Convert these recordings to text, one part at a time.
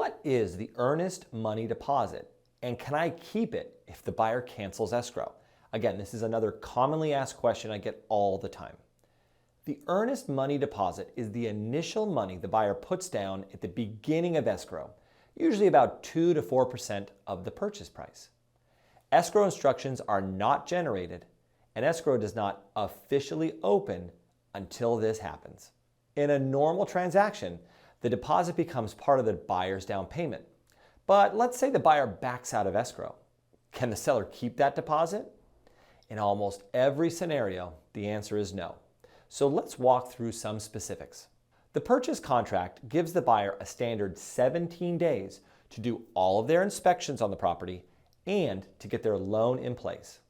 What is the earnest money deposit, and can I keep it if the buyer cancels escrow? Again, this is another commonly asked question I get all the time. The earnest money deposit is the initial money the buyer puts down at the beginning of escrow, usually about 2 to 4% of the purchase price. Escrow instructions are not generated, and escrow does not officially open until this happens. In a normal transaction, the deposit becomes part of the buyer's down payment. But let's say the buyer backs out of escrow. Can the seller keep that deposit? In almost every scenario, the answer is no. So let's walk through some specifics. The purchase contract gives the buyer a standard 17 days to do all of their inspections on the property and to get their loan in place.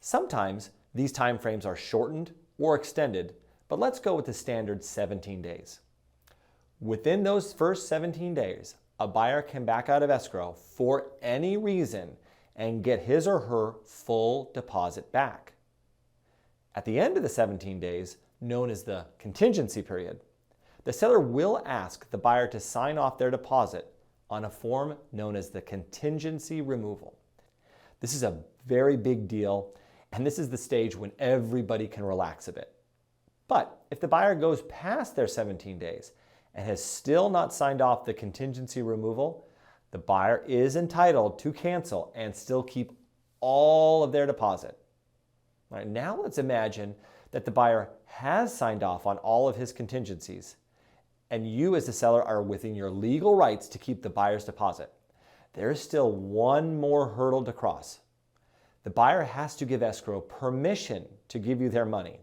Sometimes these timeframes are shortened or extended, but let's go with the standard 17 days. Within those first 17 days, a buyer can back out of escrow for any reason and get his or her full deposit back. At the end of the 17 days, known as the contingency period, the seller will ask the buyer to sign off their deposit on a form known as the contingency removal. This is a very big deal, and this is the stage when everybody can relax a bit. But if the buyer goes past their 17 days and has still not signed off the contingency removal, the buyer is entitled to cancel and still keep all of their deposit. All right, now let's imagine that the buyer has signed off on all of his contingencies, and you as the seller are within your legal rights to keep the buyer's deposit. There is still one more hurdle to cross. The buyer has to give escrow permission to give you their money.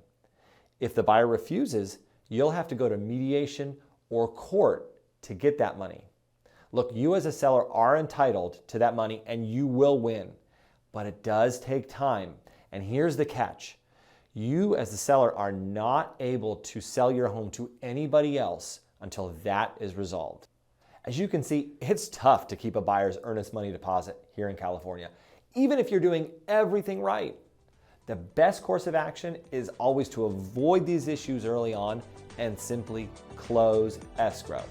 If the buyer refuses, you'll have to go to mediation or court to get that money. Look, you as a seller are entitled to that money and you will win, but it does take time. And here's the catch. You as the seller are not able to sell your home to anybody else until that is resolved. As you can see, it's tough to keep a buyer's earnest money deposit here in California, even if you're doing everything right. The best course of action is always to avoid these issues early on and simply close escrow.